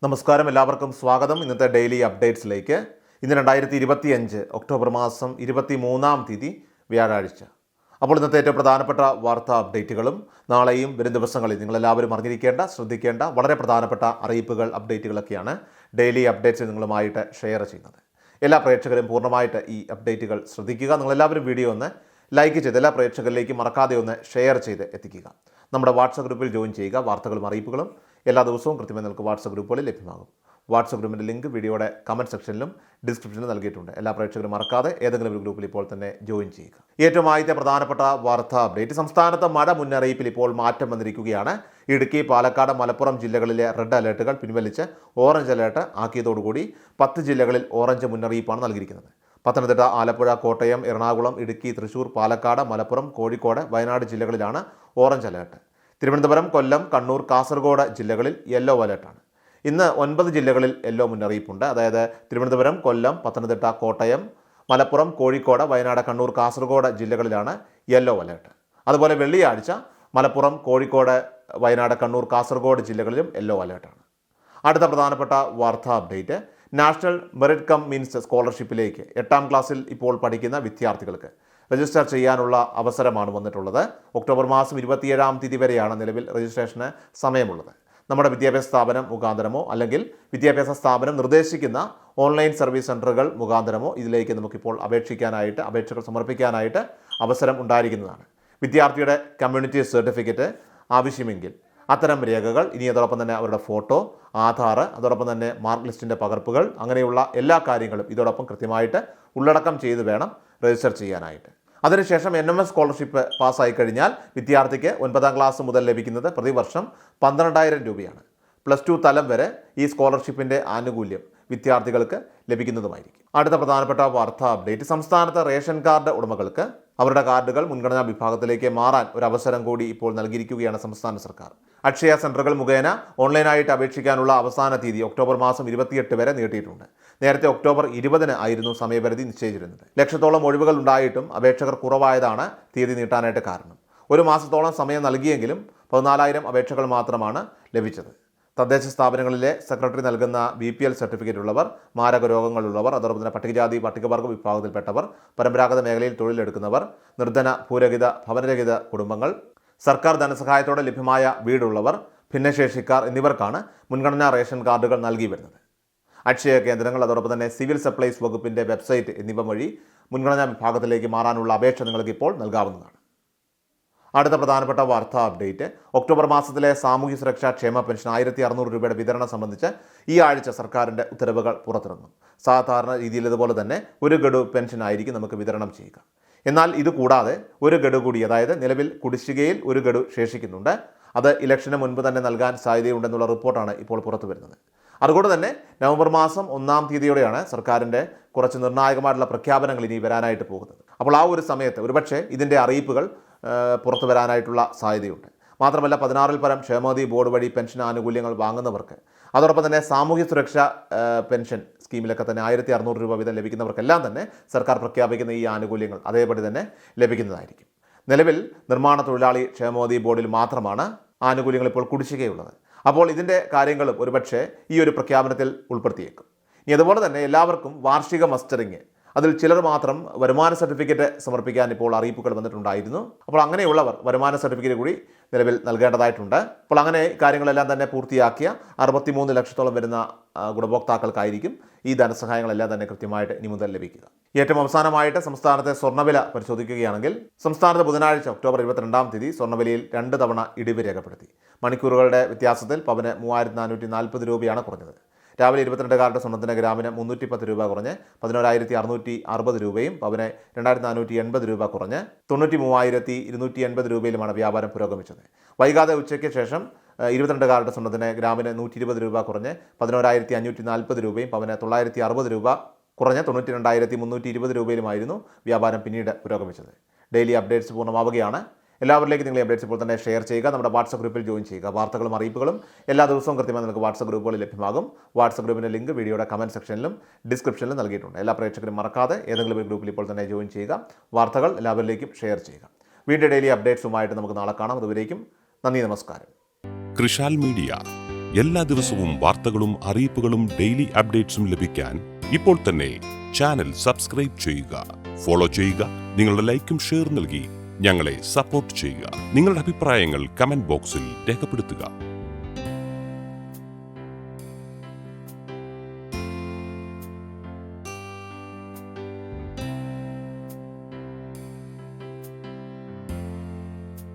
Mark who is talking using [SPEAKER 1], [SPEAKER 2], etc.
[SPEAKER 1] നമസ്കാരം, എല്ലാവർക്കും സ്വാഗതം. ഇന്നത്തെ ഡെയിലി അപ്ഡേറ്റ്സിലേക്ക്. ഇന്ന് 2025 ഒക്ടോബർ മാസം 23-ാം തീയതി വ്യാഴാഴ്ച. അപ്പോൾ ഇന്നത്തെ ഏറ്റവും പ്രധാനപ്പെട്ട വാർത്താ അപ്ഡേറ്റുകളും നാളെയും വരും ദിവസങ്ങളിൽ നിങ്ങളെല്ലാവരും അറിഞ്ഞിരിക്കേണ്ട, ശ്രദ്ധിക്കേണ്ട വളരെ പ്രധാനപ്പെട്ട അറിയിപ്പുകൾ, അപ്ഡേറ്റുകളൊക്കെയാണ് ഡെയിലി അപ്ഡേറ്റ്സ് നിങ്ങളുമായിട്ട് ഷെയർ ചെയ്യുന്നത്. എല്ലാ പ്രേക്ഷകരും പൂർണ്ണമായിട്ട് ഈ അപ്ഡേറ്റുകൾ ശ്രദ്ധിക്കുക. നിങ്ങളെല്ലാവരും വീഡിയോ ഒന്ന് ലൈക്ക് ചെയ്ത് എല്ലാ പ്രേക്ഷകരിലേക്കും മറക്കാതെ ഒന്ന് ഷെയർ ചെയ്ത് എത്തിക്കുക. നമ്മുടെ വാട്സപ്പ് ഗ്രൂപ്പിൽ ജോയിൻ ചെയ്യുക. വാർത്തകളും അറിയിപ്പുകളും എല്ലാ ദിവസവും കൃത്യമായി നിങ്ങൾക്ക് വാട്സപ്പ് ഗ്രൂപ്പുകളിൽ ലഭ്യമാകും. വാട്സപ്പ് ഗ്രൂപ്പിൻ്റെ ലിങ്ക് വീഡിയോയുടെ കമൻറ്റ് സെക്ഷനിലും ഡിസ്ക്രിപ്ഷനിലും നൽകിയിട്ടുണ്ട്. എല്ലാ പ്രേക്ഷകരും മറക്കാതെ ഏതെങ്കിലും ഒരു ഗ്രൂപ്പിൽ ഇപ്പോൾ തന്നെ ജോയിൻ ചെയ്യുക. ഏറ്റവും ആദ്യത്തെ പ്രധാനപ്പെട്ട വാർത്താ അപ്ഡേറ്റ്. സംസ്ഥാനത്ത് മഴ മുന്നറിയിപ്പിൽ ഇപ്പോൾ മാറ്റം വന്നിരിക്കുകയാണ്. ഇടുക്കി, പാലക്കാട്, മലപ്പുറം ജില്ലകളിലെ റെഡ് അലേർട്ടുകൾ പിൻവലിച്ച് ഓറഞ്ച് അലേർട്ട് ആക്കിയതോടുകൂടി 10 ജില്ലകളിൽ ഓറഞ്ച് മുന്നറിയിപ്പാണ് നൽകിയിരിക്കുന്നത്. പത്തനംതിട്ട, ആലപ്പുഴ, കോട്ടയം, എറണാകുളം, ഇടുക്കി, തൃശൂർ, പാലക്കാട്, മലപ്പുറം, കോഴിക്കോട്, വയനാട് ജില്ലകളിലാണ് ഓറഞ്ച് അലേർട്ട്. തിരുവനന്തപുരം, കൊല്ലം, കണ്ണൂർ, കാസർഗോഡ് ജില്ലകളിൽ യെല്ലോ അലേർട്ടാണ്. ഇന്ന് 9 ജില്ലകളിൽ യെല്ലോ മുന്നറിയിപ്പുണ്ട്. അതായത് തിരുവനന്തപുരം, കൊല്ലം, പത്തനംതിട്ട, കോട്ടയം, മലപ്പുറം, കോഴിക്കോട്, വയനാട്, കണ്ണൂർ, കാസർഗോഡ് ജില്ലകളിലാണ് യെല്ലോ അലേർട്ട്. അതുപോലെ വെള്ളിയാഴ്ച മലപ്പുറം, കോഴിക്കോട്, വയനാട്, കണ്ണൂർ, കാസർഗോഡ് ജില്ലകളിലും യെല്ലോ അലേർട്ടാണ്. അടുത്ത പ്രധാനപ്പെട്ട വാർത്താ update. National merit cum means സ്കോളർഷിപ്പിലേക്ക് 8ാം ക്ലാസ്സിൽ ഇപ്പോൾ പഠിക്കുന്ന വിദ്യാർത്ഥികൾക്ക് രജിസ്റ്റർ ചെയ്യാനുള്ള അവസരമാണ് വന്നിട്ടുള്ളത്. ഒക്ടോബർ മാസം 27-ാം തീയതി വരെയാണ് നിലവിൽ രജിസ്ട്രേഷന് സമയമുള്ളത്. നമ്മുടെ വിദ്യാഭ്യാസ സ്ഥാപനം മുഖാന്തരമോ അല്ലെങ്കിൽ വിദ്യാഭ്യാസ സ്ഥാപനം നിർദ്ദേശിക്കുന്ന ഓൺലൈൻ സർവീസ് സെൻ്ററുകൾ മുഖാന്തരമോ ഇതിലേക്ക് നമുക്കിപ്പോൾ അപേക്ഷകൾ സമർപ്പിക്കാനായിട്ട് അവസരം ഉണ്ടായിരിക്കുന്നതാണ്. വിദ്യാർത്ഥിയുടെ കമ്മ്യൂണിറ്റി സർട്ടിഫിക്കറ്റ് ആവശ്യമെങ്കിൽ അത്തരം രേഖകൾ, ഇനി അതോടൊപ്പം തന്നെ അവരുടെ ഫോട്ടോ, ആധാർ, അതോടൊപ്പം തന്നെ മാർക്ക് ലിസ്റ്റിൻ്റെ പകർപ്പുകൾ, അങ്ങനെയുള്ള എല്ലാ കാര്യങ്ങളും ഇതോടൊപ്പം കൃത്യമായിട്ട് ഉള്ളടക്കം ചെയ്ത് വേണം രജിസ്റ്റർ ചെയ്യാനായിട്ട്. അതിനുശേഷം NMS സ്കോളർഷിപ്പ് പാസ്സായി കഴിഞ്ഞാൽ വിദ്യാർത്ഥിക്ക് 9ാം ക്ലാസ് മുതൽ ലഭിക്കുന്നത് പ്രതിവർഷം 12,000 രൂപയാണ്. +2 തലം വരെ ഈ സ്കോളർഷിപ്പിൻ്റെ ആനുകൂല്യം വിദ്യാർത്ഥികൾക്ക് ലഭിക്കുന്നതുമായിരിക്കും. അടുത്ത പ്രധാനപ്പെട്ട വാർത്താ അപ്ഡേറ്റ്. സംസ്ഥാനത്ത് റേഷൻ കാർഡ് ഉടമകൾക്ക് അവരുടെ കാർഡുകൾ മുൻഗണനാ വിഭാഗത്തിലേക്ക് മാറാൻ ഒരു അവസരം കൂടി ഇപ്പോൾ നൽകിയിരിക്കുകയാണ് സംസ്ഥാന സർക്കാർ. അക്ഷയ സെൻ്ററുകൾ മുഖേന ഓൺലൈനായിട്ട് അപേക്ഷിക്കാനുള്ള അവസാന തീയതി ഒക്ടോബർ മാസം 28 വരെ നീട്ടിയിട്ടുണ്ട്. നേരത്തെ ഒക്ടോബർ 20 ആയിരുന്നു സമയപരിധി നിശ്ചയിച്ചിരുന്നത്. ലക്ഷത്തോളം ഒഴിവുകൾ ഉണ്ടായിട്ടും അപേക്ഷകർ കുറവായതാണ് തീയതി നീട്ടാനായിട്ട് കാരണം. ഒരു മാസത്തോളം സമയം നൽകിയെങ്കിലും 14,000 അപേക്ഷകൾ മാത്രമാണ് ലഭിച്ചത്. തദ്ദേശ സ്ഥാപനങ്ങളിലെ സെക്രട്ടറി നൽകുന്ന BPL സർട്ടിഫിക്കറ്റ് ഉള്ളവർ, മാരക രോഗങ്ങളുള്ളവർ, അതോടൊപ്പം തന്നെ പട്ടികജാതി പട്ടികവർഗ വിഭാഗത്തിൽപ്പെട്ടവർ, പരമ്പരാഗത മേഖലയിൽ തൊഴിലെടുക്കുന്നവർ, നിർധന, ഭൂരഹിത, ഭവനരഹിത കുടുംബങ്ങൾ, സർക്കാർ ധനസഹായത്തോടെ ലഭ്യമായ വീടുള്ളവർ, ഭിന്നശേഷിക്കാർ എന്നിവർക്കാണ് മുൻഗണനാ റേഷൻ കാർഡുകൾ നൽകി വരുന്നത്. അക്ഷയ കേന്ദ്രങ്ങൾ, അതോടൊപ്പം തന്നെ സിവിൽ സപ്ലൈസ് വകുപ്പിൻ്റെ വെബ്സൈറ്റ് എന്നിവ വഴി മുൻഗണനാ വിഭാഗത്തിലേക്ക് മാറാനുള്ള അപേക്ഷ നിങ്ങൾക്ക് ഇപ്പോൾ നൽകാവുന്നതാണ്. അടുത്ത പ്രധാനപ്പെട്ട വാർത്താ അപ്ഡേറ്റ്. ഒക്ടോബർ മാസത്തിലെ സാമൂഹ്യ സുരക്ഷാ ക്ഷേമ പെൻഷൻ 1,600 രൂപയുടെ വിതരണം സംബന്ധിച്ച് ഈ ആഴ്ച സർക്കാരിൻ്റെ ഉത്തരവുകൾ പുറത്തിറങ്ങും. സാധാരണ രീതിയിൽ ഇതുപോലെ തന്നെ ഒരു ഗഡു പെൻഷൻ ആയിരിക്കും നമുക്ക് വിതരണം ചെയ്യുക. എന്നാൽ ഇത് കൂടാതെ ഒരു ഗഡു കൂടി, അതായത് നിലവിൽ കുടിശ്ശികയിൽ ഒരു ഗഡു ശേഷിക്കുന്നുണ്ട്. അത് ഇലക്ഷന് മുൻപ് തന്നെ നൽകാൻ സാധ്യതയുണ്ടെന്നുള്ള റിപ്പോർട്ടാണ് ഇപ്പോൾ പുറത്തു വരുന്നത്. അതുകൊണ്ട് തന്നെ നവംബർ മാസം 1-ാം തീയതിയോടെയാണ് സർക്കാരിൻ്റെ കുറച്ച് നിർണായകമായിട്ടുള്ള പ്രഖ്യാപനങ്ങൾ ഇനി വരാനായിട്ട് പോകുന്നത്. അപ്പോൾ ആ ഒരു സമയത്ത് ഒരുപക്ഷെ ഇതിൻ്റെ അറിയിപ്പുകൾ പുറത്തു വരാനായിട്ടുള്ള സാധ്യതയുണ്ട്. മാത്രമല്ല 16-ൽ പരം ക്ഷേമനിധി ബോർഡ് വഴി പെൻഷൻ ആനുകൂല്യങ്ങൾ വാങ്ങുന്നവർക്ക്, അതോടൊപ്പം തന്നെ സാമൂഹ്യ സുരക്ഷാ പെൻഷൻ സ്കീമിലൊക്കെ തന്നെ 1,600 രൂപ വീതം ലഭിക്കുന്നവർക്കെല്ലാം തന്നെ സർക്കാർ പ്രഖ്യാപിക്കുന്ന ഈ ആനുകൂല്യങ്ങൾ അതേപടി തന്നെ ലഭിക്കുന്നതായിരിക്കും. നിലവിൽ നിർമ്മാണ തൊഴിലാളി ക്ഷേമനിധി ബോർഡിൽ മാത്രമാണ് ആനുകൂല്യങ്ങൾ ഇപ്പോൾ കുടിശ്ശികയുള്ളത്. അപ്പോൾ ഇതിൻ്റെ കാര്യങ്ങളും ഒരുപക്ഷെ ഈ ഒരു പ്രഖ്യാപനത്തിൽ ഉൾപ്പെടുത്തിയേക്കും. ഇനി അതുപോലെ തന്നെ എല്ലാവർക്കും വാർഷിക മസ്റ്ററിങ്, അതിൽ ചിലർ മാത്രം വരുമാന സർട്ടിഫിക്കറ്റ് സമർപ്പിക്കാൻ ഇപ്പോൾ അറിയിപ്പുകൾ വന്നിട്ടുണ്ടായിരുന്നു. അപ്പോൾ അങ്ങനെയുള്ളവർ വരുമാന സർട്ടിഫിക്കറ്റ് കൂടി നിലവിൽ നൽകേണ്ടതായിട്ടുണ്ട്. അപ്പോൾ അങ്ങനെ കാര്യങ്ങളെല്ലാം തന്നെ പൂർത്തിയാക്കിയ 63 ലക്ഷത്തോളം വരുന്ന ഗുണഭോക്താക്കൾക്കായിരിക്കും ഈ ധനസഹായങ്ങളെല്ലാം തന്നെ കൃത്യമായിട്ട് ഇനി മുതൽ ലഭിക്കുക. ഏറ്റവും അവസാനമായിട്ട് സംസ്ഥാനത്തെ സ്വർണ്ണവില പരിശോധിക്കുകയാണെങ്കിൽ സംസ്ഥാനത്ത് ബുധനാഴ്ച ഒക്ടോബർ 22-ാം തീയതി സ്വർണ്ണവിലയിൽ 2 തവണ ഇടിവ് രേഖപ്പെടുത്തി. മണിക്കൂറുകളുടെ വ്യത്യാസത്തിൽ പവന് 3,440 രൂപയാണ് കുറഞ്ഞത്. രാവിലെ 22-കാരുടെ സ്വർണ്ണത്തിന് ഗ്രാമിന് 310 രൂപ കുറഞ്ഞ് 11,660 രൂപയും പവന് 2,480 രൂപ കുറഞ്ഞ് 93,280 രൂപയിലുമാണ് വ്യാപാരം പുരോഗമിച്ചത്. വൈകാതെ ഉച്ചയ്ക്ക് ശേഷം 22-കാരുടെ സ്വർണ്ണത്തിന് ഗ്രാമിന് 120 രൂപ കുറഞ്ഞ് 11,540 രൂപയും പവന് 960 രൂപ കുറഞ്ഞ് 92,320 രൂപയിലുമായിരുന്നു വ്യാപാരം പിന്നീട് പുരോഗമിച്ചത്. ഡെയിലി അപ്ഡേറ്റ്സ് പൂർണ്ണമാവുകയാണ്. എല്ലാവരിലേക്കും നിങ്ങൾ അപ്ഡേറ്റ്സ് ഇപ്പോൾ തന്നെ ഷെയർ ചെയ്യുക. നമ്മുടെ വാട്സപ്പ് ഗ്രൂപ്പിൽ ജോയിൻ ചെയ്യുക. വാർത്തകളും അറിയിപ്പുകളും എല്ലാ ദിവസവും കൃത്യമായി നിങ്ങൾക്ക് വാട്സപ്പ് ഗ്രൂപ്പുകളിൽ ലഭ്യമാകും. വാട്സപ്പ് ഗ്രൂപ്പിൻ്റെ ലിങ്ക് വീഡിയോയുടെ കമൻറ്റ് സെക്ഷനിലും ഡിസ്ക്രിപ്ഷനിലും നൽകിയിട്ടുണ്ട്. എല്ലാ പ്രേക്ഷകരും മറക്കാതെ ഏതെങ്കിലും ഒരു ഗ്രൂപ്പിൽ ഇപ്പോൾ തന്നെ ജോയിൻ ചെയ്യുക. വാർത്തകൾ എല്ലാവരിലേക്കും ഷെയർ ചെയ്യുക. വീണ്ടും ഡെയിലി അപ്ഡേറ്റ്സുമായിട്ട് നമുക്ക് നാളെ കാണാം. അതുവരേക്കും നന്ദി, നമസ്കാരം.
[SPEAKER 2] കൃഷാൽ മീഡിയ എല്ലാ ദിവസവും വാർത്തകളും അറിയിപ്പുകളും ഡെയിലി അപ്ഡേറ്റ്സും ലഭിക്കാൻ ഇപ്പോൾ തന്നെ ചാനൽ സബ്സ്ക്രൈബ് ചെയ്യുക, ഫോളോ ചെയ്യുക. നിങ്ങളുടെ ലൈക്കും ഷെയർ നൽകി ഞങ്ങളെ സപ്പോർട്ട് ചെയ്യുക. നിങ്ങളുടെ അഭിപ്രായങ്ങൾ കമന്റ് ബോക്സിൽ രേഖപ്പെടുത്തുക.